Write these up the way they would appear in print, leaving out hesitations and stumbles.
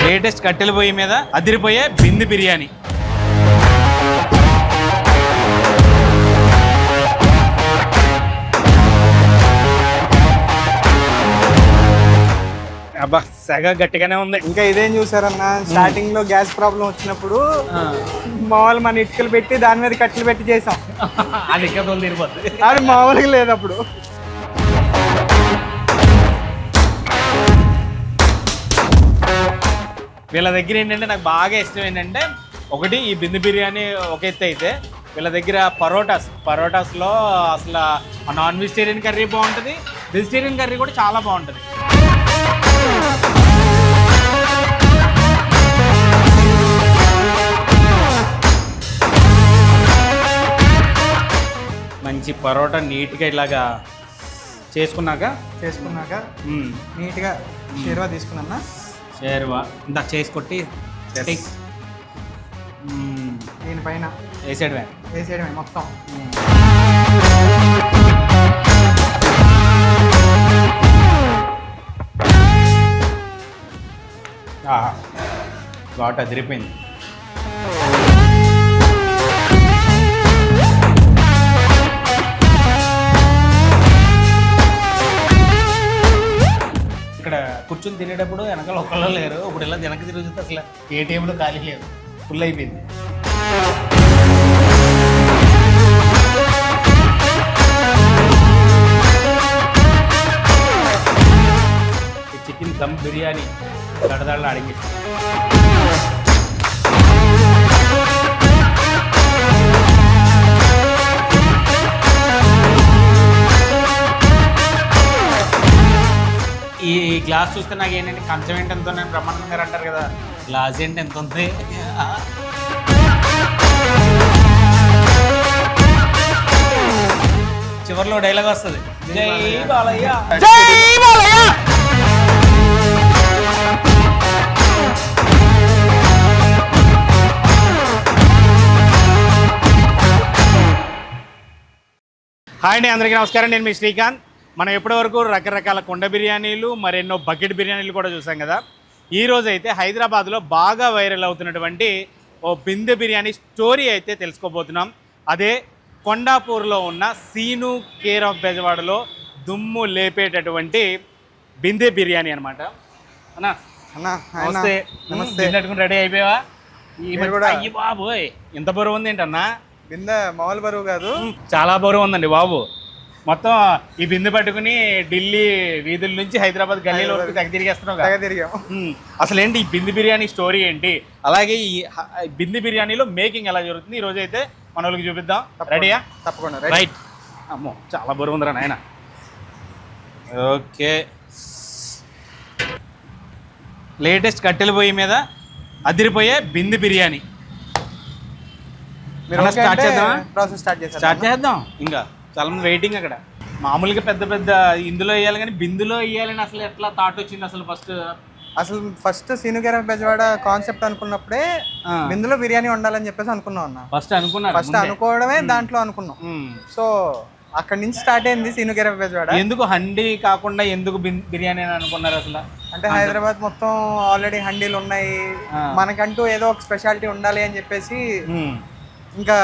Latest కట్టెల పొయ్యి మీద అదిరిపోయే బింది బిర్యానీ. అబ్బా సెగ గట్టిగానే ఉంది. ఇంకా ఇదేం చూసారన్న, స్టార్టింగ్ లో గ్యాస్ ప్రాబ్లం వచ్చినప్పుడు మామూలు మన ఇటుకలు పెట్టి దాని మీద కట్టెలు పెట్టి చేసాం. అది ఇంకా తిరిగిపోతుంది. అది మామూలుగా లేదు అప్పుడు. వీళ్ళ దగ్గర ఏంటంటే నాకు బాగా ఇష్టం ఏంటంటే, ఒకటి ఈ బిందు బిర్యానీ ఒక ఎత్తు అయితే, వీళ్ళ దగ్గర పరోటాస్లో అసలు నాన్ వెజిటేరియన్ కర్రీ బాగుంటుంది, వెజిటేరియన్ కర్రీ కూడా చాలా బాగుంటుంది. మంచి పరోటా నీట్గా ఇలాగా చేసుకున్నాక నీట్గా షేర్వా తీసుకున్నా. షేర్వా ఇందాక చేసి కొట్టి దీనిపైన వేసేయడమే మొత్తం. ఘాట్ అదిరిపోయింది. ఇక్కడ కూర్చొని తినేటప్పుడు వెనకాల ఒక్కళ్ళు లేరు. ఇప్పుడు ఇలా వెనక్కి తిరుగుతుంది, అసలు ఏ టేబుల్ ఖాళీ లేదు, ఫుల్ అయిపోయింది. చికెన్ దమ్ బిర్యానీ దడదడలో అడిగి ఈ గ్లాస్ చూస్తే నాకు ఏంటంటే కంచం ఏంటి ఎంత ఉంది, బ్రహ్మానందం గారు అంటారు కదా, గ్లాస్ ఏంటి ఎంత ఉంది. చివరిలో డైలాగ్ వస్తుంది, జై బాలయ్య జై బాలయ్య. హాయ్ అండి, అందరికీ నమస్కారం. నేను మీ శ్రీకాంత్. మనం ఇప్పటివరకు రకరకాల కొండ బిర్యానీలు, మరెన్నో బకెట్ బిర్యానీలు కూడా చూసాం కదా. ఈరోజు అయితే హైదరాబాద్లో బాగా వైరల్ అవుతున్నటువంటి ఓ బిందె బిర్యానీ స్టోరీ అయితే తెలుసుకోబోతున్నాం. అదే కొండాపూర్లో ఉన్న సీను కేర్ ఆఫ్ బెజవాడలో దుమ్ము లేపేటటువంటి బిందె బిర్యానీ అనమాట. అన్నా నమస్తే. నమస్తే. రెడీ అయిపోయావా? అయ్యి బాబోయ్, ఇంత బరువు ఉంది ఏంటన్నా? బిందె మామూలు బరువు కాదు, చాలా బరువు ఉందండి బాబు. మొత్తం ఈ బిందె పట్టుకుని ఢిల్లీ వీధుల నుంచి హైదరాబాద్ గల్లీలో వరకు తిరిగాం. అసలు ఏంటి ఈ బిందె బిర్యానీ స్టోరీ ఏంటి, అలాగే ఈ బిందె బిర్యానీలో మేకింగ్ ఎలా జరుగుతుంది, ఈ రోజు అయితే మన వాళ్ళకి చూపిద్దాం. రెడీయా? తప్పకుండా. రైట్. అమ్మో చాలా బరువు ఉందిరా నాయన. ఓకే, లేటెస్ట్ కట్టెల పొయ్యి మీద అదిరిపోయే బిందె బిర్యానీ స్టార్ట్ చేద్దాం. ఇంకా చాలా మంది వెయిటింగ్ అక్కడ. మామూలుగా పెద్ద పెద్ద ఇందులో వేయాలి కానీ బిందులో వేయాలని అసలు ఎట్లా థాట్ వచ్చింది? అసలు first scene care of Bezawada concept అనుకున్నప్పుడే బిందులో బిర్యానీ వండాలని చెప్పేసి అనుకున్నాం అన్న. ఫస్ట్ అనుకోవడమే దాంట్లో అనుకున్నాం. సో అక్కడి నుంచి స్టార్ట్ అయింది సీను కేర్ ఆఫ్ బెజవాడ. ఎందుకు హండీ కాకుండా ఎందుకు బిర్యానీ అని అనుకున్నారు అసలు? అంటే హైదరాబాద్ మొత్తం ఆల్రెడీ హండీలు ఉన్నాయి, మనకంటూ ఏదో ఒక స్పెషాలిటీ ఉండాలి అని చెప్పేసి ఇంకా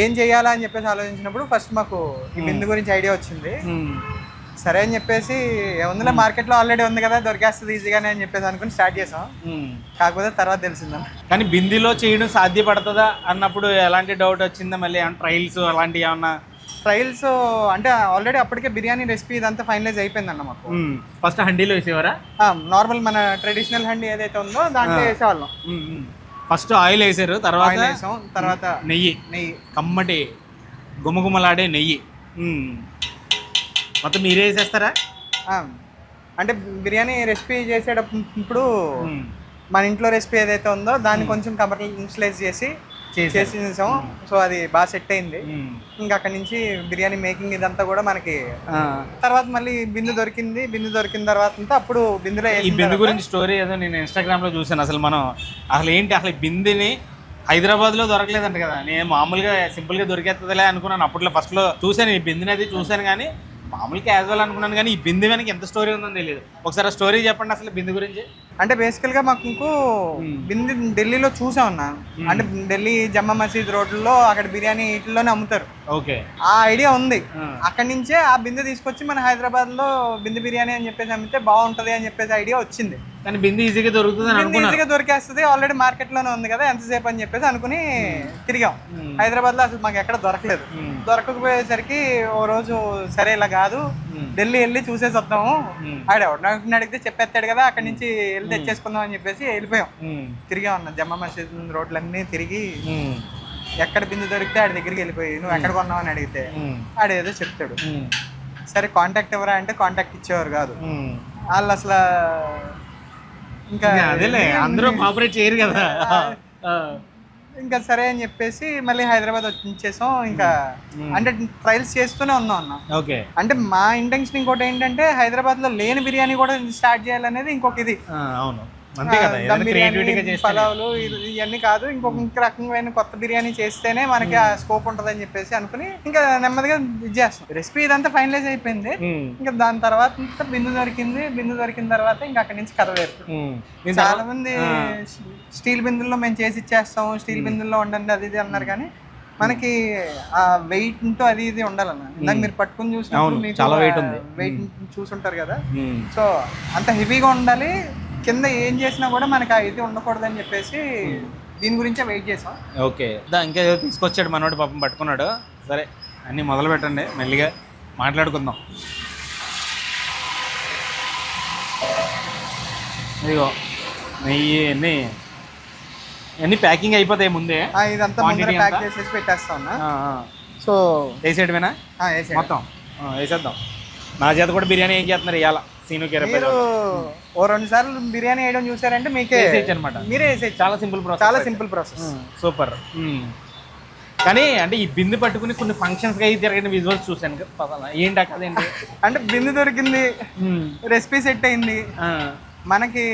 ఏం చెయ్యాలా అని చెప్పేసి ఆలోచించినప్పుడు ఫస్ట్ మాకు ఈ బిందు గురించి ఐడియా వచ్చింది. సరే అని చెప్పేసి ఏముందిలే, మార్కెట్లో ఆల్రెడీ ఉంది కదా, దొరికేస్తుంది ఈజీగానే అని చెప్పేసి అనుకుని స్టార్ట్ చేసాం. కాకపోతే తర్వాత తెలిసిందా. కానీ బిందులో చేయడం సాధ్యపడుతుందా అన్నప్పుడు ఎలాంటి డౌట్ వచ్చిందా? మళ్ళీ ఏమన్నా ట్రయల్స్ అలాంటివి ఏమన్నా? ట్రయల్స్ అంటే ఆల్రెడీ అప్పటికే బిర్యానీ రెసిపీ ఇదంతా ఫైనలైజ్ అయిపోయిందన్న మాకు. ఫస్ట్ హండీలో వేసేవారా? నార్మల్ మన ట్రెడిషనల్ హండీ ఏదైతే ఉందో దాంట్లో వేసేవాళ్ళం. ఫస్ట్ ఆయిల్ వేసారు, తర్వాత నెయ్యి కమ్మటి గుమగుమలాడే నెయ్యి మొత్తం మీరే వేసేస్తారా? అంటే బిర్యానీ రెసిపీ చేసేటప్పుడు మన ఇంట్లో రెసిపీ ఏదైతే ఉందో దాన్ని కొంచెం కమర్షియలైజ్ చేసేసాం. సో అది బాగా సెట్ అయింది. ఇంకా అక్కడి నుంచి బిర్యానీ మేకింగ్ ఇదంతా కూడా మనకి తర్వాత మళ్ళీ బిందు దొరికిన తర్వాత అప్పుడు బిందులో ఈ బిందు గురించి స్టోరీ ఏదో నేను ఇన్స్టాగ్రామ్ లో చూసాను. అసలు ఏంటి అసలు బిందుని హైదరాబాద్లో దొరకలేదంట కదా. నేను మామూలుగా సింపుల్గా దొరికేస్తుందిలే అనుకున్నాను అప్పట్లో. ఫస్ట్లో చూశాను ఈ బిందుని, అది చూశాను కానీ మామూలు క్యాజువల్ అనుకున్నాను. కానీ ఈ బిందు వెనక ఎంత స్టోరీ ఉందని తెలియదు. ఒకసారి ఆ స్టోరీ చెప్పండి అసలు బిందు గురించి. అంటే బేసికల్ గా మాకు బింది ఢిల్లీలో చూసా ఉన్నా. అంటే ఢిల్లీ జమ్మా మసీద్ రోడ్లలో అక్కడ బిర్యానీ ఇట్లోనే అమ్ముతారు. ఓకే, ఆ ఐడియా ఉంది. అక్కడి నుంచే ఆ బిందె తీసుకొచ్చి మన హైదరాబాద్ లో బిందె బిర్యానీ అని చెప్పేసి అమ్మితే బాగుంటది అని చెప్పేసి ఐడియా వచ్చింది. కానీ బింది ఈజీగా దొరుకుతుంది, ఈజీగా దొరికేస్తుంది, ఆల్రెడీ మార్కెట్ లోనే ఉంది కదా, ఎంతసేపు అని చెప్పేసి అనుకుని తిరిగాం. హైదరాబాద్ లో అసలు మాకు ఎక్కడ దొరకలేదు. దొరకకపోయేసరికి ఓ రోజు సరే ఇలా కాదు, ఢిల్లీ వెళ్ళి చూసేసి వద్దాము, ఆడేవాడు నాకు అడిగితే చెప్పేస్తాడు కదా, అక్కడి నుంచి వెళ్ళి తెచ్చేసుకుందాం అని చెప్పేసి వెళ్ళిపోయాం. తిరిగా ఉన్నా జమ్మా మసీద్ రోడ్లన్నీ తిరిగి ఎక్కడ బిందు దొరికితే ఆడి దగ్గరికి వెళ్ళిపోయి నువ్వు ఎక్కడ కొన్నావు అని అడిగితే ఆడేదో చెప్తాడు. సరే కాంటాక్ట్ ఎవరా అంటే కాంటాక్ట్ ఇచ్చేవారు కాదు వాళ్ళు అసలు. ఇంకా అదేలే, అందరూ కోఆపరేట్ చేయరు కదా. ఇంకా సరే అని చెప్పేసి మళ్ళీ హైదరాబాద్ వచ్చేసాం. ఇంకా అంటే ట్రయల్స్ చేస్తూనే ఉన్నాం అన్న. ఓకే, అంటే మా ఇంటెన్షన్ ఇంకోటి ఏంటంటే హైదరాబాద్ లో లేని బిర్యానీ కూడా స్టార్ట్ చేయాలనేది ఇంకొక ఇది. అవును, అంతే కదా, పలావులు ఇవన్నీ కాదు, ఇంకొక రకమైన కొత్త బిర్యానీ చేస్తేనే మనకి ఆ స్కోప్ ఉంటది అని చెప్పేసి అనుకుని ఇంకా నెమ్మదిగా ఇది చేస్తాం. రెసిపీ ఇదంతా ఫైనలైజ్ అయిపోయింది. ఇంకా దాని తర్వాత బిందు దొరికింది. బిందు దొరికిన తర్వాత ఇంకా అక్కడి నుంచి కథ వేరు. చాలా మంది స్టీల్ బిందుల్లో మేము చేసి ఇచ్చేస్తాం, స్టీల్ బిందుల్లో ఉండండి అది ఇది అన్నారు. కానీ మనకి ఆ వెయిట్ తో అది ఇది ఉండాలన్న. ఇందాక మీరు పట్టుకుని చూసినప్పుడు చాలా వెయిట్ చూసుంటారు కదా, సో అంత హెవీగా ఉండాలి. కింద ఏం చేసినా కూడా మనకి ఇది ఉండకూడదు అని చెప్పేసి దీని గురించే వెయిట్ చేసాం. ఓకే, ఇంకా తీసుకొచ్చాడు మనోడు, పాపం పట్టుకున్నాడు. సరే అన్నీ మొదలు పెట్టండి, మెల్లిగా మాట్లాడుకుందాం. ఇదిగో నెయ్యి అన్నీ ప్యాకింగ్ అయిపోతాయి ముందే. ఇదంతా ప్యాక్ చేసేసి పెట్టేస్తా ఉన్నా. సో వేసేయడమేనా మొత్తం? వేసేద్దాం. నా చేత కూడా బిర్యానీ ఏం చేస్తున్నారు ఇవాళ సీను మీరు ఓ 2 సార్లు బిర్యానీ వేయడం చూసారంటే మీకే అనమాట. మీరే వేసేయచ్చు. చాలా సింపుల్ ప్రాసెస్. సూపర్. కానీ అంటే ఈ బిందు పట్టుకుని కొన్ని ఫంక్షన్స్ అయ్యి తిరగని విజువల్స్ చూసాను. ఏంటి కదేంటి అంటే బిందు దొరికింది, రెసిపీ సెట్ అయింది, మనకి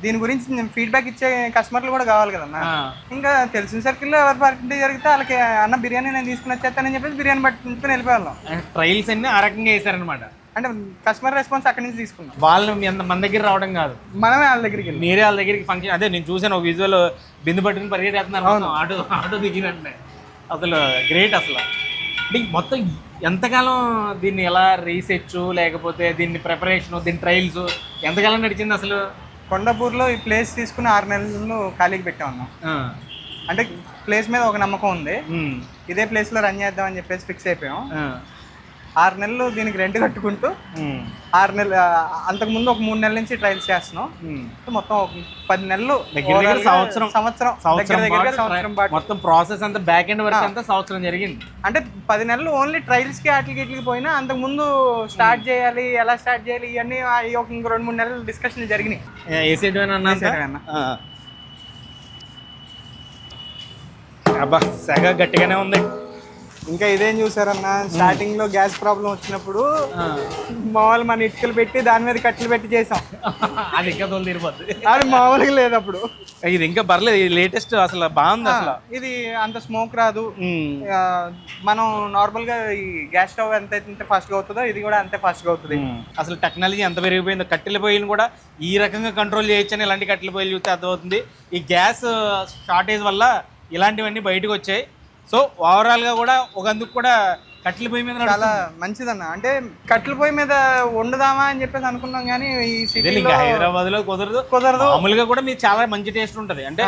దీని గురించి ఫీడ్బ్యాక్ ఇచ్చే కస్టమర్లు కూడా కావాలి కదన్నా. ఇంకా తెలిసిన సర్కిల్లో ఎవరి పార్టీ జరిగితే వాళ్ళకి అన్న బిర్యానీ నేను తీసుకుని వచ్చేస్తానని చెప్పేసి బిర్యానీ పట్టుకుని వెళ్ళిపోయాం. ట్రయల్స్ అన్ని ఆ రకంగా వేసారనమాట. అంటే కస్టమర్ రెస్పాన్స్ అక్కడి నుంచి తీసుకున్నాం. వాళ్ళు మన దగ్గర రావడం కాదు, మనమే వాళ్ళ దగ్గరికి వెళ్ళి. మీరే వాళ్ళ దగ్గరికి ఫంక్షన్. అదే నేను చూసాను ఒక విజువల్, బిందు పట్టుకుని పరిగెట్టేస్తున్నారు ఆటో దిగినట్టే. అసలు గ్రేట్. అసలు మొత్తం ఎంతకాలం దీన్ని ఎలా రీసెర్చ్ లేకపోతే దీన్ని ప్రిపరేషన్, దీని ట్రయల్స్ ఎంతకాలం నడిచింది అసలు? కొండాపూర్లో ఈ ప్లేస్ తీసుకుని 6 నెలలు ఖాళీకి పెట్టామన్నాం. అంటే ప్లేస్ మీద ఒక నమ్మకం ఉంది, ఇదే ప్లేస్లో రన్ చేద్దాం అని చెప్పేసి ఫిక్స్ అయిపోయాం. 6 నెలలు దీనికి రెంట్ కట్టుకుంటూ 6 నెలలు, అంతకుముందు ఒక 3 నెలల నుంచి ట్రయల్స్ చేస్తున్నాం. మొత్తం ఒక 10 నెలలు సంవత్సరం మొత్తం ప్రాసెస్ అంతా బ్యాక్ ఎండ్ వర్క్ అంతా సంవత్సరం జరిగింది. అంటే 10 నెలలు ఓన్లీ ట్రయల్స్ కి అట్లకి పోయినా అంతకుముందు స్టార్ట్ చేయాలి, ఎలా స్టార్ట్ చేయాలి ఇవన్నీ ఒక 2-3 నెలలు డిస్కషన్ జరిగినాయి. అబ్బా సెగ గట్టిగానే ఉంది. ఇంకా ఇదేం చూసారన్న, స్టార్టింగ్ లో గ్యాస్ ప్రాబ్లం వచ్చినప్పుడు మామూలు మన ఇటుకలు పెట్టి దాని మీద కట్టెలు పెట్టి చేసాం. అది ఇంకా తోలిపోతుంది, అది మామూలుగా లేదు అప్పుడు. ఇది ఇంకా పర్లేదు, ఇది లేటెస్ట్. అసలు బాగుంది. అసలు ఇది అంత స్మోక్ రాదు. మనం నార్మల్ గా ఈ గ్యాస్ స్టవ్ ఎంత ఫాస్ట్ గా అవుతుందో ఇది కూడా అంతే ఫాస్ట్ గా అవుతుంది. అసలు టెక్నాలజీ ఎంత పెరిగిపోయిందో. కట్టెల పొయ్యిని కూడా ఈ రకంగా కంట్రోల్ చేయొచ్చని ఇలాంటి కట్టెల పొయ్యిలు చూస్తే అర్థమవుతుంది. ఈ గ్యాస్ షార్టేజ్ వల్ల ఇలాంటివన్నీ బయటకు వచ్చాయి. సో ఓవరాల్గా కూడా ఒకందుకు కూడా కట్టెల పొయ్యి మీద చాలా మంచిదన్న. అంటే కట్టెల పొయ్యి మీద వండుదామా అని చెప్పేసి అనుకున్నాం, కానీ ఈ సిటీలో హైదరాబాద్ లో కుదరదు. మామూలుగా కూడా మీకు చాలా మంచి టేస్ట్ ఉంటుంది. అంటే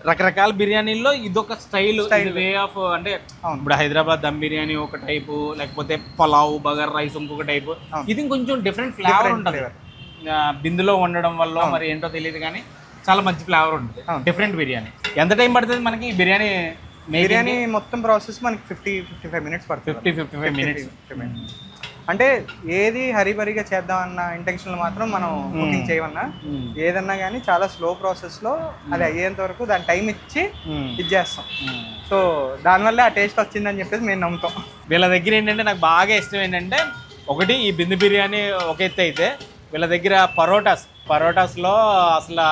రకరకాల బిర్యానీల్లో ఇదొక స్టైల్, వే ఆఫ్. అంటే ఇప్పుడు హైదరాబాద్ దమ్ బిర్యానీ ఒక టైపు, లేకపోతే పలావ్ బగర్ రైస్ ఇంకొక టైపు. ఇది కొంచెం డిఫరెంట్ ఫ్లేవర్ ఉంటుంది. బిందులో వండడం వల్ల మరి ఏంటో తెలియదు, కానీ చాలా మంచి ఫ్లేవర్ ఉంటుంది. డిఫరెంట్ బిర్యానీ. ఎంత టైం పడుతుంది మనకి ఈ బిర్యానీ? బిర్యానీ మొత్తం ప్రాసెస్ మనకి 50-55 మినిట్స్ పడుతుంది. 50-55 మినిట్స్. అంటే ఏది హరిబరిగా చేద్దామన్న ఇంటెన్షన్ మాత్రం మనం కుకింగ్ చేయమన్నా, ఏదన్నా కానీ చాలా స్లో ప్రాసెస్ లో అది అయ్యేంత వరకు దాని టైం ఇచ్చి ఇది చేస్తాం. సో దానివల్ల ఆ టేస్ట్ వచ్చిందని చెప్పేసి మేము నమ్ముతాం. వీళ్ళ దగ్గర ఏంటంటే నాకు బాగా ఇష్టం ఏంటంటే, ఒకటి ఈ బిందు బిర్యానీ ఒక ఎత్తు అయితే, వీళ్ళ దగ్గర పరోటాస్లో అసలు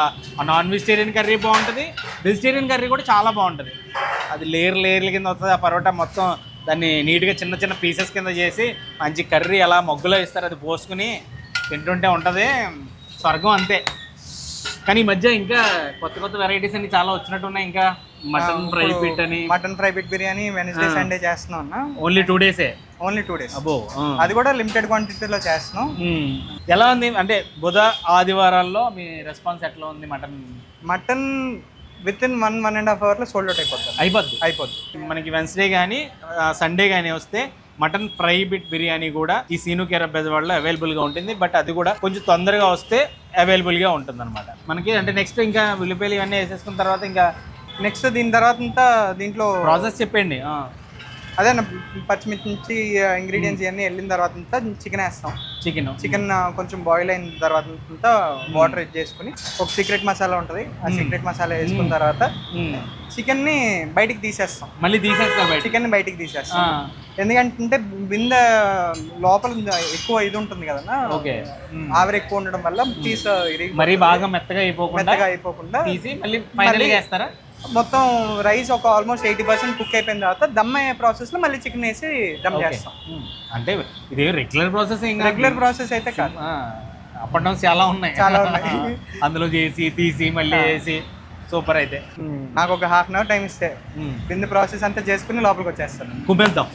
నాన్ వెజిటేరియన్ కర్రీ బాగుంటుంది, వెజిటేరియన్ కర్రీ కూడా చాలా బాగుంటుంది. అది లేయర్ల కింద వస్తుంది. ఆ పరోటా మొత్తం దాన్ని నీట్గా చిన్న చిన్న పీసెస్ కింద చేసి మంచి కర్రీ అలా మొగ్గులో ఇస్తారు. అది పోసుకుని తింటుంటే ఉంటుంది స్వర్గం అంతే. కానీ ఈ మధ్య ఇంకా కొత్త కొత్త వెరైటీస్ అన్ని చాలా వచ్చినట్టు ఉన్నాయి. ఇంకా మటన్ ఫ్రై పిట్ అని, మటన్ ఫ్రై పిట్ బిర్యానీ వెనస్డే సండే చేస్తున్నాం అన్న. Only 2 days. Only 2 days. అబ్బో. అది కూడా లిమిటెడ్ క్వాంటిటీలో చేస్తున్నాం. ఎలా ఉంది అంటే బుధ ఆదివారాల్లో మీ రెస్పాన్స్ ఎట్లా ఉంది? Mutton with in 1.5 hours sold out అయిపోద్ది. మనకి వెన్స్డే కానీ సండే కానీ వస్తే మటన్ ఫ్రై బిట్ బిర్యానీ కూడా ఈ సీను కేరఫ్ బెజవాడలో అవైలబుల్గా ఉంటుంది. బట్ అది కూడా కొంచెం తొందరగా వస్తే అవైలబుల్గా ఉంటుంది అనమాట మనకి. అంటే నెక్స్ట్ ఇంకా ఉల్లిపాయలు ఇవన్నీ వేసేసుకున్న తర్వాత ఇంకా నెక్స్ట్ దీని తర్వాత అంతా దీంట్లో ప్రాసెస్ చెప్పండి. అదే పచ్చిమిర్చి ఇంగ్రీడియంట్స్ ఇవన్నీ వెళ్ళిన తర్వాత అంతా చికెన్ వేస్తాం. చికెన్ కొంచెం బాయిల్ అయిన తర్వాత అంతా వాటర్ యాడ్ చేసుకుని ఒక సీక్రెట్ మసాలా ఉంటుంది. ఆ సీక్రెట్ మసాలా వేసుకున్న తర్వాత చికెన్ ని బయటికి తీసేస్తాం. చికెన్ ని బయటికి తీసేస్తాం. ఎందుకంటే బింద లోపల ఎక్కువ ఇది ఉంటుంది కదా, ఆవిరి ఎక్కువ ఉండడం వల్ల పీస్ మరి బాగా మెత్తగా అయిపోకుండా తీసి మళ్ళీ ఫైనల్గా వేస్తారా? మొత్తం రైస్ ఒక ఆల్మోస్ట్ 80% కుక్ అయిపోయిన తర్వాత దమ్ అయ్యే ప్రాసెస్ లో మళ్ళీ చికెన్ వేసి దమ్ చేస్తాం. అంటే ఇది రెగ్యులర్ ప్రాసెస్ అయితే కాదు, అప్ అండ్ డౌన్స్ చాలా ఉన్నాయి. అందులో చేసి తీసి మళ్ళీ వేసి సూపర్. అయితే నాకు ఒక ½ hour టైం ఇస్తే బిందు ప్రాసెస్ అంతా చేసుకుని లోపలికి వచ్చేస్తాను. కుమ్మేద్దాం.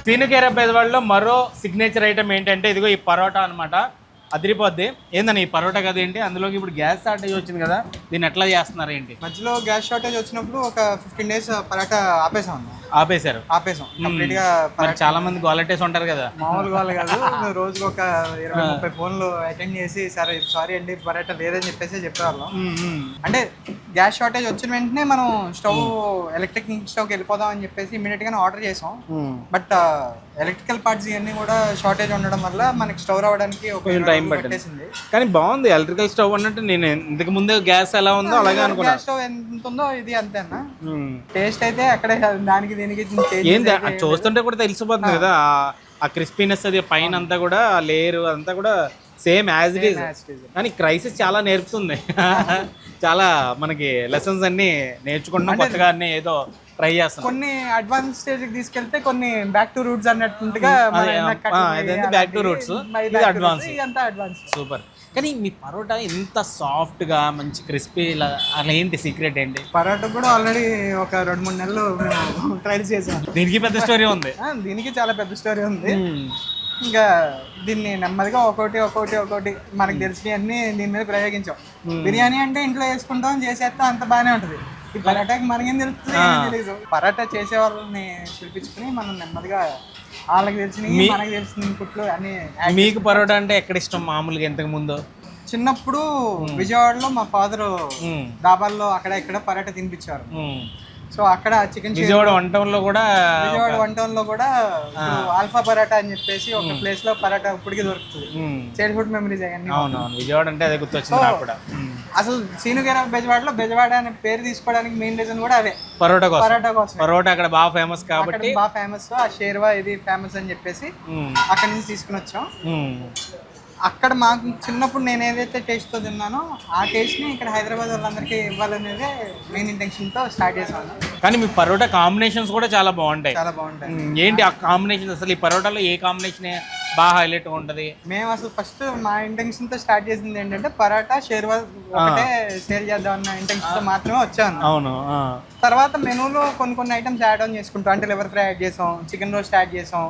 సీను కేరఫ్ బెజవాడలో మరో సిగ్నేచర్ ఐటమ్ ఏంటంటే ఇదిగో ఈ పరోటా అనమాట. అదిరిపోద్ది. ఏందని ఈ పరోటా కదా ఏంటి, అందులోకి ఇప్పుడు గ్యాస్ షార్టేజ్ వచ్చింది కదా, దీన్ని ఎట్లా చేస్తున్నారు ఏంటి? మధ్యలో గ్యాస్ షార్టేజ్ వచ్చినప్పుడు ఒక 15 days పరోటా ఆపేసాం కంప్లీట్ గా. చాలా మంది గోలెట్టేసి ఉంటారు కదా. మామూలు గోల కాదు, రోజుకి ఒక 20-30 ఫోన్లు అటెండ్ చేసి సరే సారీ అండి పరోటా లేదని చెప్పేసి చెప్పేవాళ్ళం. అంటే గ్యాస్ షార్టేజ్ వచ్చిన వెంటనే మనం స్టవ్ ఎలక్ట్రిక్ స్టవ్కి వెళ్ళిపోదాం అని చెప్పేసి ఇమీడియట్ గానే ఆర్డర్ చేసాం. బట్ ఎలక్ట్రికల్ పార్ట్స్ ఇవన్నీ కూడా షార్టేజ్ ఉండడం వల్ల మనకి స్టవ్ రావడానికి ఒక టైం పట్టేసింది. కానీ బాగుంది ఎలక్ట్రికల్ స్టవ్ అన్నట్టు. నేను ఇంతకు ముందు గ్యాస్ ఎలా ఉందో అలాగే అనుకున్నా. గ్యాస్ స్టవ్ ఎంత ఉందో ఇది అంతే అన్న. టేస్ట్ అయితే అక్కడే దానికి దీనికి ఏంది చూస్తుంటే కూడా తెలిసిపోతుంది కదా ఆ క్రిస్పీనెస్. అది పైన అంతా కూడా లేయర్ అంతా కూడా సేమ్ యాజ్ ఇట్ ఈస్. కానీ క్రైసిస్ చాలా నేర్పుతుంది. చాలా మనకి లెసన్స్ అన్ని నేర్చుకుంటున్నాం కొత్తగా, అన్ని ఏదో ట్రై చేస్తాం. కొన్ని అడ్వాన్స్ స్టేజ్ కి తీసుకెళ్తే కొన్ని బ్యాక్ టు రూట్స్ అన్నట్టుగా బ్యాక్ టు రూట్స్, ఇది అడ్వాన్స్. సూపర్. కానీ మీ పరోటా ఇంత సాఫ్ట్ గా మంచి క్రిస్పీ అలా ఏంటి సీక్రెట్ ఏంటి? పరోటా కూడా ఆల్రెడీ ఒక 2-3 నెలలు ట్రైల్ చేసాం. దీనికి పెద్ద స్టోరీ ఉంది. దీనికి చాలా పెద్ద స్టోరీ ఉంది. ఇంకా దీన్ని నెమ్మదిగా ఒక్కొక్కటి మనకు తెలిసినవి అన్ని దీని మీద ప్రయోగించాం. బిర్యానీ అంటే ఇంట్లో వేసుకుంటాం, చేసేస్తాం, అంత బాగానే ఉంటుంది. ఈ పరాటాకి మనకేం తెలుస్తుంది? పరాటా చేసే వాళ్ళని పిలిపించుకుని మనం నెమ్మదిగా వాళ్ళకి తెలిసినవి మనకి తెలిసిన ఇన్పుట్లు అన్ని. మీకు పరోటా అంటే ఎక్కడ ఇష్టం మామూలుగా? ఇంతకు ముందు చిన్నప్పుడు విజయవాడలో మా ఫాదర్ డాబాల్లో అక్కడ ఇక్కడ పరాటా తినిపించారు. సో అక్కడ చికెన్ విజయవాడ వన్ టౌన్ లో కూడా ఆల్ఫా పరాటా అని చెప్పేసి ఒక ప్లేస్ లో పరాటా ఇప్పటికీ దొరుకుతుంది. చైల్డ్హుడ్ మెమరీస్ అవన్నీ. అవునవును, విజయవాడ అంటే అదే గుర్తొచ్చింది నాకు కూడా. అసలు సీను కేరఫ్ బెజవాడలో బెజవాడ అనే పేరు తీసుకోవడానికి మెయిన్ రీజన్ కూడా అదే, పరోటా కోసం. పరోటా అక్కడ బాగా ఫేమస్ కాబట్టి బాగా ఫేమస్. ఆ షేర్వా ఇది ఫేమస్ అని చెప్పేసి అక్కడి నుంచి తీసుకుని వచ్చాం. అక్కడ మాకు చిన్నప్పుడు నేను ఏదైతే టేస్ట్తో తిన్నానో ఆ టేస్ట్ని ఇక్కడ హైదరాబాద్ వాళ్ళందరికీ ఇవ్వాలనేదే మెయిన్ ఇంటెన్షన్తో స్టార్ట్ చేసాను. కానీ మీ పరోటా కాంబినేషన్స్ కూడా చాలా బాగుంటాయి. ఏంటి ఆ కాంబినేషన్? అసలు ఈ పరోటాలో ఏ కాంబినేషన్ బాగా హైలైట్ ఉంటుంది? మేము అసలు ఫస్ట్ మా ఇంటెన్షన్తో స్టార్ట్ చేసింది ఏంటంటే పరోటా షేర్వా ఒకటే సేల్ చేద్దాం అన్న ఇంటెన్షన్తో మాత్రమే వచ్చాను. అవును. తర్వాత మెనూలో కొన్ని ఐటమ్స్ యాడ్ ఆన్ చేసుకుంటాం. అంటే లివర్ ఫ్రై యాడ్ చేసాం, చికెన్ రోస్ట్ యాడ్ చేసాం,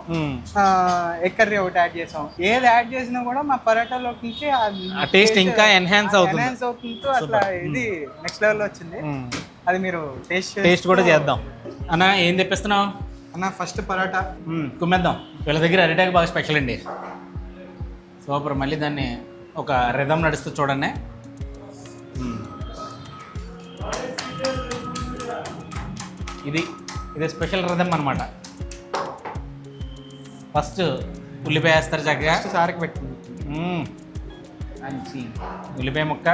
ఎగ్ కర్రీ ఒకటి యాడ్ చేసాం. ఏది యాడ్ చేసినా కూడా మా పరోటాలో నుంచి టేస్ట్ ఇంకా ఎన్హాన్స్ అవుతుంది. అట్లా ఇది నెక్స్ట్ లెవెల్ వచ్చింది. అది మీరు టేస్ట్ కూడా చేద్దాం. అన్న ఏం తెప్పిస్తున్నావు? అన్న ఫస్ట్ పరోటా కుమ్మేద్దాం. వీళ్ళ దగ్గర అరిటాక్ బాగా స్పెషల్ అండి. సూపర్. మళ్ళీ దాన్ని ఒక రిథం నడుస్తూ చూడండి. ఇది స్పెషల్ రిథం అనమాట. ఫస్ట్ ఉల్లిపాయ వేస్తారు చక్కగా, సారికి పెట్టి మంచి ఉల్లిపాయ ముక్క,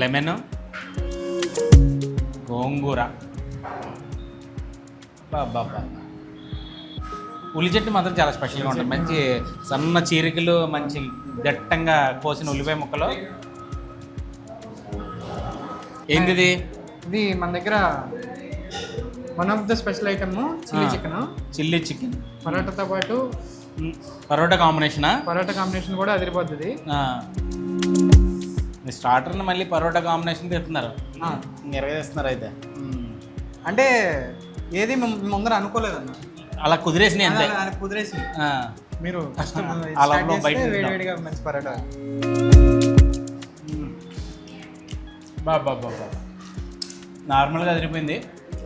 లెమన్, గోంగూర. బాబా ఉల్లి చట్నీ మాత్రం చాలా స్పెషల్గా ఉంటుంది. మంచి సన్న చీరికలు, మంచి దట్టంగా కోసిన ఉల్లిపాయ ముక్కలు. ఏంది ఇది? ఇది మన దగ్గర one of the special item chilli chicken. Chilli chicken పరోటాతో పాటు పరోటా కాంబినేషనా? పరోటా కాంబినేషన్ కూడా అదిరిపోతుంది. స్టార్టర్ని మళ్ళీ పరోటా కాంబినేషన్ తెస్తున్నారు, ఎరగేస్తున్నారు అయితే. అంటే ఏది ముందర అనుకోలేదన్న, అలా కుదిరేసినాయి అంతే. కుదిరేసి మీరు అలా బయట వేడివేడిగా మంచి పరోటా. బాబా నార్మల్గా అదిరిపోయింది.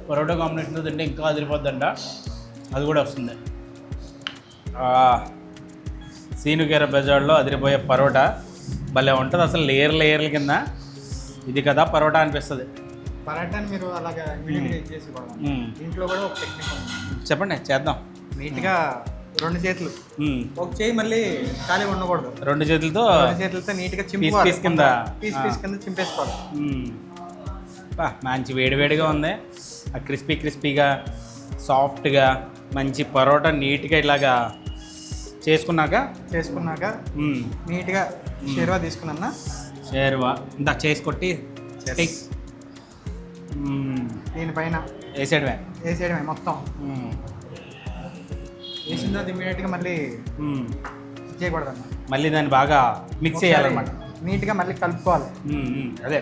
పరోటా కాంబినేషన్తో తింటే ఇంకా అదిరిపోద్దంట, అది కూడా వస్తుంది. సీనుకేర బజార్లో అదిరిపోయే పరోటా భలే ఉంటుంది అసలు, లేయర్ల కింద. ఇది కదా పరోటా అనిపిస్తుంది. పరోటాని మీరు అలాగా చేసి ఇంట్లో కూడా ఒక టెక్నిక్ ఉంది, చెప్పండి చేద్దాం. నీట్గా 2 చేతులు, ఒక చేయి మళ్ళీ ఖాళీ ఉండకూడదు. 2 చేతులతో నీట్గా పీస్ కింద చింపేసుకోవాలి. మంచి వేడివేడిగా ఉంది. ఆ క్రిస్పీగా సాఫ్ట్గా మంచి పరోటా నీట్గా ఇలాగా చేసుకున్నాక నీట్గా షేర్వా తీసుకున్నా. షేర్వా ఇందా చేసి కొట్టి దీనిపైన వేసేయడమే మొత్తం. వేసిన తర్వాత ఇమీడియట్గా మళ్ళీ చేయకూడదన్న, మళ్ళీ దాన్ని బాగా మిక్స్ చేయాలన్నమాట. నీట్గా మళ్ళీ కలుపుకోవాలి. అదే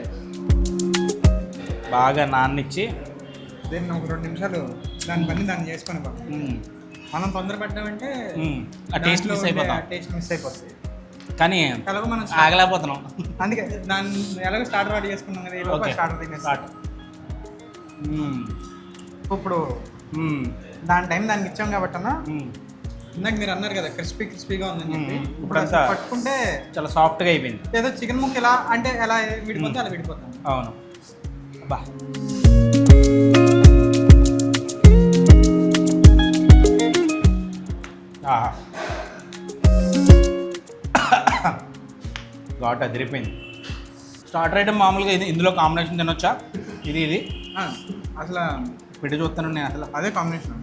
బాగా నాన్నిచ్చి దీన్ని ఒక 2 నిమిషాలు దాని పని దాన్ని చేసుకొని మనం తొందరపడ్డామంటే ఆ టేస్ట్ మిస్ అయిపోతుంది. కానీ ఎలాగో మనం ఆగలేకపోతున్నాం, అందుకే దాన్ని ఎలాగో స్టార్టర్ రెడీ చేసుకున్నాం కదా, ఈ స్టార్టర్ ఇప్పుడు దాని టైం దానికి ఇచ్చాం కాబట్టి అన్న. ఇందాక మీరు అన్నారు కదా క్రిస్పీగా ఉందని చెప్పి, ఇప్పుడు పట్టుకుంటే చాలా సాఫ్ట్గా అయిపోయింది. ఏదో చికెన్ ముక్క ఎలా అంటే ఎలా విడిపోతే అలా విడిపోతాం. అవును. అబ్బా ఘాట్ అదిరిపోయింది. స్టార్టర్ ఐటమ్ మామూలుగా ఇందులో కాంబినేషన్ తినొచ్చా? ఇది అసలు పెట్టి చూస్తాను నేను, అసలు అదే కాంబినేషన్.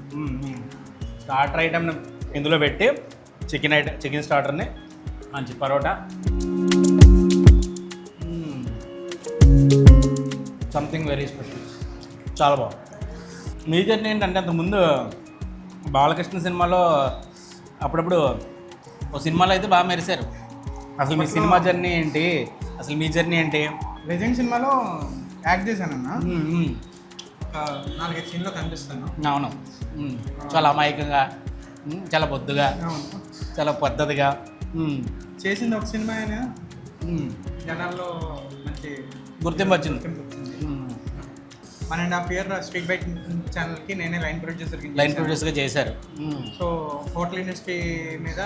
స్టార్టర్ ఐటమ్ని ఇందులో పెట్టి చికెన్ స్టార్టర్ని మంచి పరోటా, సంథింగ్ వెరీ స్పెషల్, చాలా బాగుంది. మీ జర్నీ ఏంటంటే అంతకుముందు బాలకృష్ణ సినిమాలో అప్పుడప్పుడు ఒక సినిమాలో అయితే బాగా మెరిశారు. అసలు మీ సినిమా జర్నీ ఏంటి, అసలు మీ జర్నీ ఏంటి? లెజెండ్ సినిమాలో యాక్ట్ చేశానన్నా, 4-5 సీన్లో కనిపిస్తాను. అవును, చాలా అమాయకంగా, చాలా బొద్దుగా, చాలా పద్ధతిగా చేసింది ఒక సినిమా అయినా జనాల్లో మంచి గుర్తింపు వచ్చింది. 1.5 year స్ట్రీట్ బైట్ ఛానల్కి నేనే లైన్ ప్రొడ్యూసర్గా చేశారు. సో హోటల్ ఇండస్ట్రీ మీద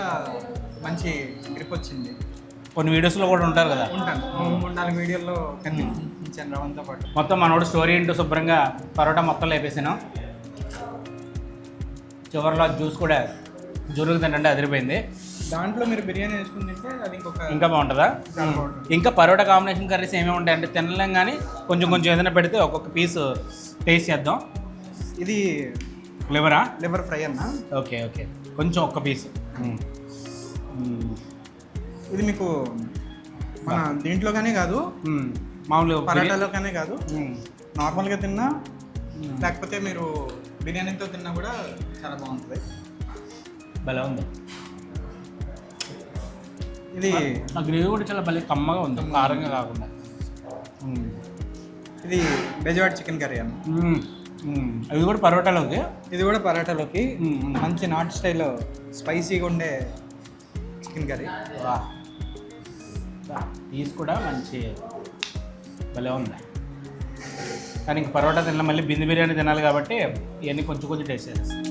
మంచి గ్రిప్ వచ్చింది. కొన్ని వీడియోస్లో కూడా ఉంటారు కదా, ఉంటాను 3-4 వీడియోల్లో కనిపించాను రావంతో పాటు. మొత్తం మనోడు స్టోరీ ఏంటో శుభ్రంగా పరోటా మొత్తం లేపేసాను. చివరిలో జ్యూస్ కూడా జురుగు తింటే అదిరిపోయింది. దాంట్లో మీరు బిర్యానీ వేసుకుని తింటే అది ఇంకా బాగుంటుందా? ఇంకా పరోటా కాంబినేషన్ కర్రీస్ ఏమేమి ఉంటాయి అంటే తినలేం, కానీ కొంచెం ఏదైనా పెడితే ఒక్కొక్క పీస్ టేస్ట్ చేద్దాం. ఇది లివర్ ఫ్రై అన్న. ఓకే కొంచెం ఒక్క పీస్. ఇది మీకు మన దీంట్లోగానే కాదు, మామూలు పరోటాలోగానే కాదు, నార్మల్గా తిన్నా లేకపోతే మీరు బిర్యానీతో తిన్నా కూడా చాలా బాగుంటుంది. భలే ఉంది. ఇది ఆ గ్రేవీ కూడా చాలా భలే కమ్మగా ఉంది, కారంగా కాకుండా. ఇది బెజవాడ చికెన్ కర్రీ అన్న. ఇది కూడా పరోటాలోకి, మంచి నార్త్ స్టైల్లో స్పైసీగా ఉండే చికెన్ కర్రీ. పీస్ కూడా మంచి భలే ఉంది. కానీ ఇంక పరోటా తినాలి, మళ్ళీ బిందు బిర్యానీ తినాలి కాబట్టి ఇవన్నీ కొంచెం టేస్ట్ చేస్తాను.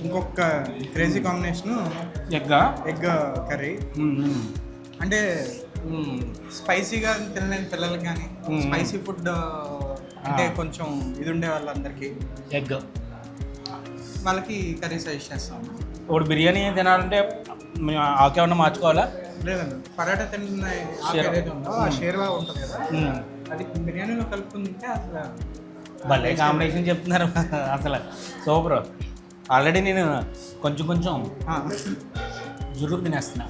ఇంకొక క్రేజీ కాంబినేషను ఎగ్ కర్రీ. అంటే స్పైసీగా తినలేని పిల్లలకి కానీ స్పైసీ ఫుడ్ అంటే కొంచెం ఇది ఉండే వాళ్ళందరికీ ఎగ్ వాళ్ళకి కర్రీ సజెస్ట్ చేస్తాం. ఇప్పుడు బిర్యానీ తినాలంటే ఆకేమన్నా మార్చుకోవాలా? లేదండి, పరోటా తింటున్న ఏదైతే ఉందో ఆ షేర్వా ఉంటుంది కదా, అది బిర్యానీలో కలుపుకుని తింటే అసలు భలే కాంబినేషన్ చెప్తున్నారు. అసలు సూపర్. ఆల్రెడీ నేను కొంచెం జుర్రు తినేస్తున్నా.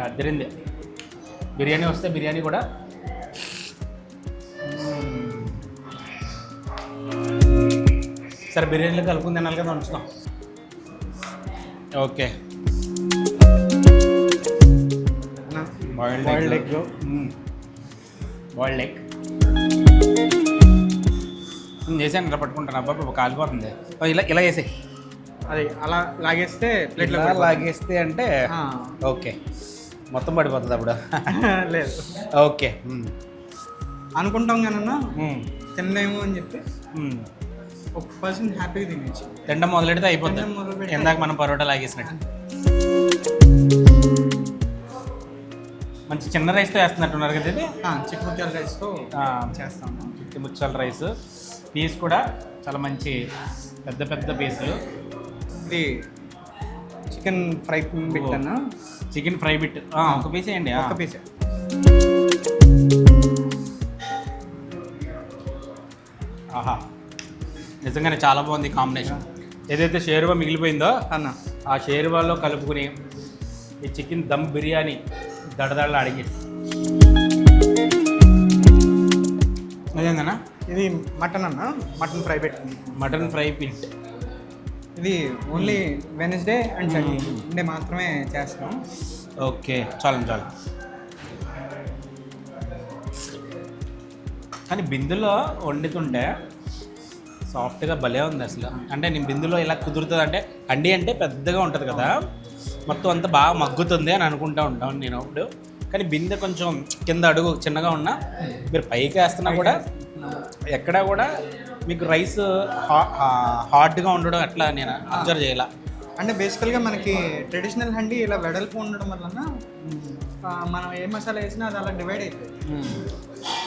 అదిరింది. బిర్యానీ వస్తే బిర్యానీ కూడా సరే బిర్యానీలో కలుపుకుని తినాలి కదా, ఉంచుతాం. Okay, boiled egg. Boiled egg చేసాను, ఇలా పట్టుకుంటాను. అబ్బాయి కాలిపోతుంది. ఇలా వేసే, అది అలా లాగేస్తే ప్లేట్లో లాగేస్తే అంటే ఓకే, మొత్తం పడిపోతుంది అప్పుడు. లేదు ఓకే అనుకుంటాం కానన్నా తినలేము అని చెప్పి ఒక పర్సన్ హ్యాపీగా తినచ్చు. తినడం మొదలెడితే అయిపోతుంది. ఇందాక మనం పరోటా లాగేసినట్టు. మంచి చిన్న రైస్తో వేస్తున్నట్టున్నారు కదా ఇది. చిక్కుముత్యాల రైస్తో చేస్తాము. చిక్కుముత్యాల రైస్ పీస్ కూడా చాలా మంచి పెద్ద పెద్ద పీసులు. ఇది చికెన్ ఫ్రై బిట్ అన్న. చికెన్ ఫ్రై బిట్ ఒక పీస్ వేయండి. ఒక పీస్. ఆహా, నిజంగానే చాలా బాగుంది కాంబినేషన్. ఏదైతే షేర్వా మిగిలిపోయిందో అన్న, ఆ షేర్వాలో కలుపుకుని ఈ చికెన్ దమ్ బిర్యానీ దడదడలా అడిగి. అదేందన్నా? ఇది మటన్ అన్న, mutton fry bit. Mutton fry bit ఇది ఓన్లీ వెనస్డే అండ్ సండే మాత్రమే చేస్తాం. ఓకే, చాలు. కానీ బిందులో వండుతుంటే సాఫ్ట్గా భలే ఉంది అసలు. అంటే నేను బిందులో ఇలా కుదురుతుంది అంటే హండీ అంటే పెద్దగా ఉంటుంది కదా, మొత్తం అంతా బాగా మగ్గుతుంది అని అనుకుంటూ ఉంటాను నేను అప్పుడు. కానీ బిందె కొంచెం కింద అడుగు చిన్నగా ఉన్నా మీరు పైకి వేస్తున్నా కూడా ఎక్కడా కూడా మీకు రైస్ హార్డ్గా ఉండడం అట్లా నేను అబ్జర్వ్ చేయాల. అంటే బేసికల్గా మనకి ట్రెడిషనల్ హండీ ఇలా వెడల్పు ఉండడం వలన మనం ఏ మసాలా వేసినా అది అలా డివైడ్ అయిపోయింది.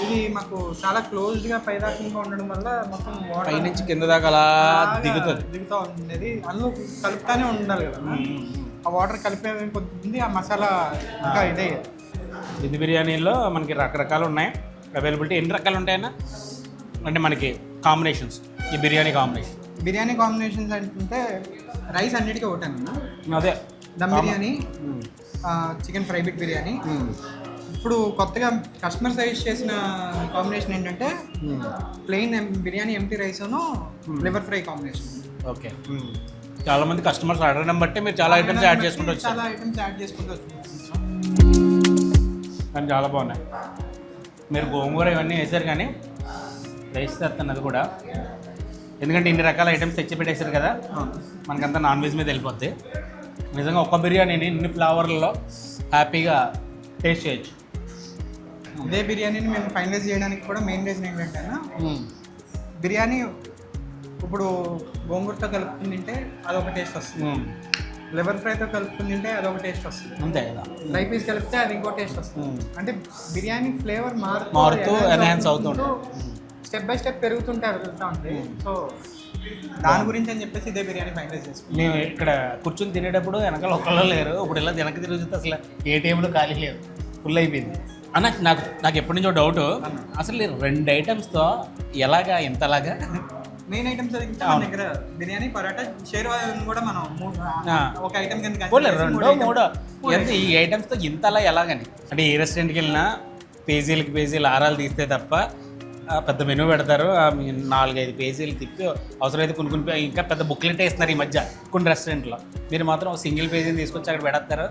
ఇది మాకు చాలా క్లోజ్డ్గా పైదాకంగా ఉండడం వల్ల మొత్తం పై నుంచి కింద దాకా అలా దిగుతూ ఉండేది. అందులో కలుపుతానే ఉండాలి కదా, ఆ వాటర్ కలిపే కొద్ది ఆ మసాలా ఇంకా ఇదే. బిందు బిర్యానీలో మనకి రకరకాలు ఉన్నాయి. అవైలబిలిటీ ఎన్ని రకాలు ఉంటాయన్నా అంటే మనకి కాంబినేషన్స్, ఈ బిర్యానీ కాంబినేషన్స్ అంటే రైస్ అన్నిటికీ ఒకటేనా? అదే dum biryani, chicken fry bit biryani. ఇప్పుడు కొత్తగా కస్టమర్ సజెస్ట్ చేసిన కాంబినేషన్ ఏంటంటే ప్లెయిన్ బిర్యానీ ఎంటీ రైస్ను లివర్ ఫ్రై కాంబినేషన్. ఓకే, చాలా మంది కస్టమర్స్ అడగడం బట్టి మీరు చాలా ఐటమ్స్ యాడ్ చేసుకుంటూ కానీ చాలా బాగున్నాయి. మీరు గోంగూర ఇవన్నీ వేసారు కానీ రైస్ తెస్తున్నది కూడా, ఎందుకంటే ఇన్ని రకాల ఐటమ్స్ తెచ్చి పెట్టేశారు కదా, మనకంతా నాన్ వెజ్ మీద వెళ్ళిపోద్ది. నిజంగా ఒక్క బిర్యానీని ఇన్ని ఫ్లేవర్లలో హ్యాపీగా టేస్ట్ చేయొచ్చు. ఇదే బిర్యానీని మేము ఫైనలైజ్ చేయడానికి కూడా మెయిన్ రీజన్ ఏంటంటే బిర్యానీ ఇప్పుడు గోంగూరతో కలుపుకుని తింటే అదొక టేస్ట్ వస్తుంది, లివర్ ఫ్రైతో కలుపుకుని తింటే అదొక టేస్ట్ వస్తుంది, అంతే కదా, ఫ్రై పీస్ కలిపితే అది ఇంకో టేస్ట్ వస్తుంది. అంటే బిర్యానీ ఫ్లేవర్ మారుతూ ఎన్హాన్స్ అవుతుంటే స్టెప్ బై స్టెప్ పెరుగుతుంటే వెళ్తూ ఉంటాయి. సో దాని గురించి అని చెప్పేసి ఇదే బిర్యానీ ఫైనలైజ్ చేసుకుంటాం. మేము ఇక్కడ కూర్చొని తినేటప్పుడు వెనకాల ఒకళ్ళు లేరు, ఇప్పుడు ఇలా వెనక్కి తిరుగుతుంటే అసలు ఏ టేబుల్ ఖాళీ లేదు, ఫుల్ అయిపోయింది. అన్న నాకు ఎప్పటి నుంచో డౌట్, అసలు 2 ఐటమ్స్తో ఎలాగా ఇంతలాగా? మెయిన్ ఐటమ్స్ మన దగ్గర బిర్యానీ, పరాటా, షేర్వా కూడా మనం ఒక ఐటమ్ కింద 2-3 ఎంత ఈ ఐటమ్స్తో ఇంతలా ఎలాగని? అంటే ఏ రెస్టారెంట్కి వెళ్ళినా పేజీలు ఆరాలు తీస్తే తప్ప పెద్ద మెనూ పెడతారు, 4-5 పేజీలు తిప్పి అవసరమైతే కొన్ని ఇంకా పెద్ద బుక్లెట్ వేస్తున్నారు ఈ మధ్య కొన్ని రెస్టారెంట్లో. మీరు మాత్రం సింగిల్ పేజీని తీసుకొచ్చి అక్కడ పెడతారు,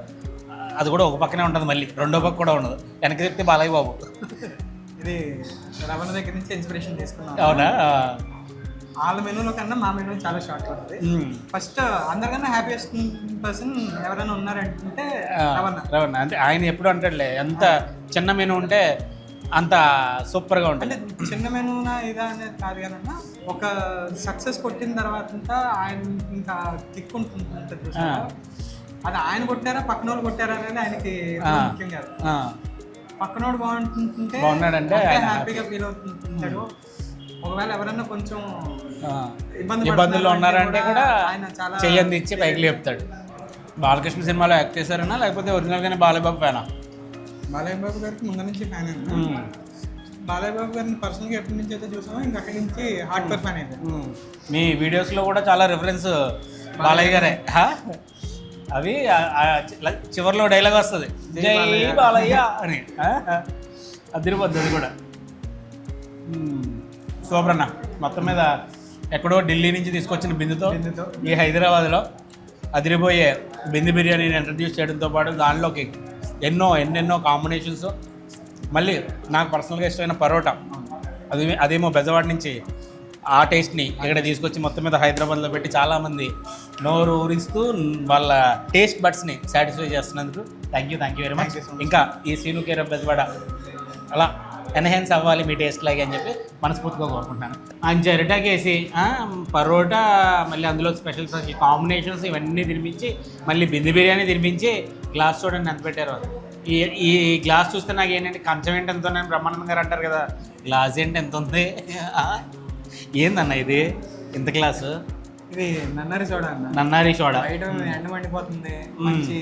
అది కూడా ఒక పక్కనే ఉంటుంది, మళ్ళీ రెండో పక్క కూడా ఉండదు, వెనక్కి తిప్పితే బాలయ్య బాబు. ఇది రమణ దగ్గర నుంచి ఇన్స్పిరేషన్ తీసుకున్నాం. అవునా? వాళ్ళ మెనూలో కన్నా మా మెనూ చాలా షార్ట్ ఉంటుంది. ఫస్ట్ అందరికన్నా హ్యాపీయెస్ట్ పర్సన్ ఎవరైనా ఉన్నారంటే రవణ. అంటే ఆయన ఎప్పుడు అంటాడులే, ఎంత చిన్న మెనూ ఉంటే అంత సూపర్గా ఉంటుంది. అంటే చిన్న మెనూనా ఇదా అనేది కాదు కదన్నా, ఒక సక్సెస్ కొట్టిన తర్వాత ఆయన ఇంకా కిక్ ఉంటుంది. అది ఆయన కొట్టారా పక్కన వాళ్ళు కొట్టారా అనేది ఆయనకి ముఖ్యం కాదు. పక్కనోడు బాగున్నాడంటే హ్యాపీగా ఫీల్ అవుతుంటాడు. ఒకవేళ ఎవరైనా కొంచెం ఇబ్బందుల్లో ఉన్నారంటే కూడా ఆయన చాలా చెయ్యంది ఇచ్చి పైకి లేపుతాడు. బాలకృష్ణ సినిమాలో యాక్ట్ చేశారన్నా లేకపోతే ఒరిజినల్గానే బాలయ్య బాబు ఫ్యానా? బాలయ్య బాబు గారికి ముందు నుంచి ఫ్యాన్. బాలయ్య బాబు గారిని పర్సనల్గా ఎప్పటి నుంచి అయితే చూసామో ఇంకా అక్కడి నుంచి హార్ట్ కోర్ ఫ్యాన్ అయితే. మీ వీడియోస్లో కూడా చాలా రిఫరెన్స్ బాలయ్య గారే. అవి చివరిలో డైలాగ్ వస్తుంది, జై బాలయ్య అని. అదిరిపోద్ది అది కూడా. సూపర్ అన్న. మొత్తం మీద ఎక్కడో ఢిల్లీ నుంచి తీసుకొచ్చిన బిందుతో ఈ హైదరాబాద్లో అదిరిపోయే బిందు బిర్యానీని ఇంట్రడ్యూస్ చేయడంతో పాటు దానిలోకి ఎన్నెన్నో కాంబినేషన్స్, మళ్ళీ నాకు పర్సనల్గా ఇష్టమైన పరోటా, అదేమో బెజవాడ నుంచి ఆ టేస్ట్ని ఇక్కడ తీసుకొచ్చి మొత్తం మీద హైదరాబాద్లో పెట్టి చాలామంది నోరు ఊరిస్తూ వాళ్ళ టేస్ట్ బడ్స్ని సాటిస్ఫై చేస్తున్నందుకు థ్యాంక్ యూ వెరీ మచ్. ఇంకా ఈ సీను కేర్ ఆఫ్ బెజవాడ అలా ఎన్హాన్స్ అవ్వాలి మీ టేస్ట్ లాగే అని చెప్పి మనస్ఫూర్తిగా కోరుకుంటున్నాను. అంచే అరిటాకేసి పరోటా, మళ్ళీ అందులో స్పెషల్ కాంబినేషన్స్ ఇవన్నీ తినిపించి, మళ్ళీ బిందు బిర్యానీ తినిపించి, గ్లాస్ చూడండి ఎంత పెట్టారు. ఈ గ్లాస్ చూస్తే నాకు ఏంటంటే కంచం ఏంటి ఎంత ఉందని బ్రహ్మానందం గారు అంటారు కదా, గ్లాస్ ఏంటి ఎంత ఉంది. ఏందన్న ఇది ఇంత గ్లాసు? ఇది నన్నారి సోడా అన్న. నన్నారి సోడా. బయట ఎండ మండిపోతుంది, మంచి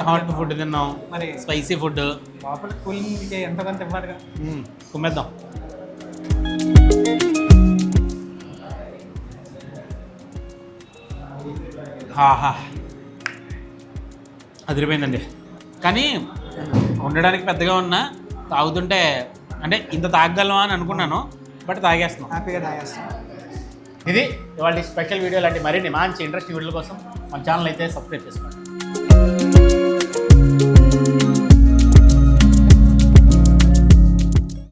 హాట్ ఫుడ్ తిన్నాం, మరి స్పైసీ ఫుడ్, లోపల కూలింగ్ ఎంత కొంత ఇవ్వాలిగా. కుమ్మేద్దాం. ఆహా అదిరిపోయిందండి. కానీ ఉండడానికి పెద్దగా ఉన్నా తాగుతుంటే అంటే ఇంత తాగగలమా అని అనుకున్నాను, బట్ తాగేస్తున్నాం, హ్యాపీగా తాగేస్తాం. ఇది ఇవాళ స్పెషల్ వీడియో లాంటి మరిన్ని మంచి ఇంట్రెస్టింగ్ వీడియోల కోసం మన ఛానల్ అయితే సబ్స్క్రైబ్ చేసుకోండి.